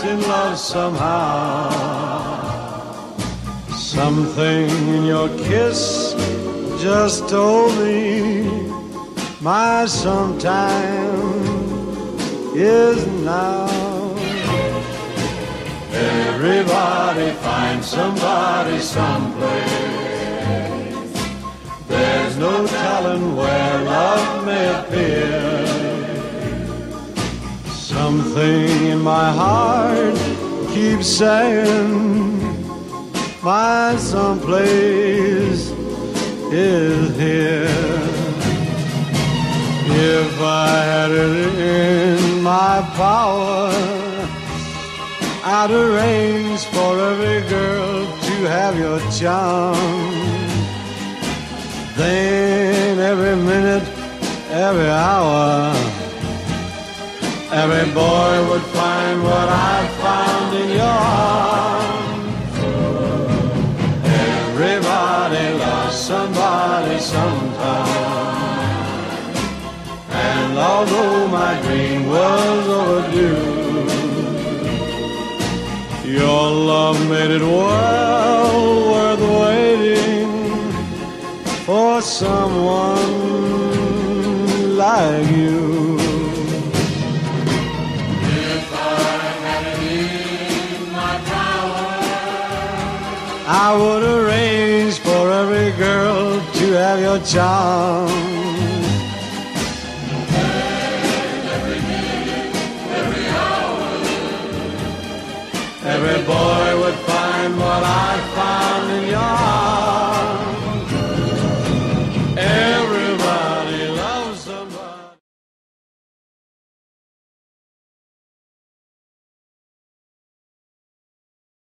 in love somehow. Something in your kiss just told me my sometime is now. Everybody finds somebody someplace. There's no telling where love may appear. Something in my heart keeps saying my someplace is here. If I had it in my power, I'd arrange for every girl to have your charm. Then every minute, every hour, every boy would find what I found in your arms. Everybody loves somebody sometime. And although my dream was overdue, your love made it well worth waiting for someone like you. If I had it in my power, I would arrange for every girl to have your charm. Every boy would find what I found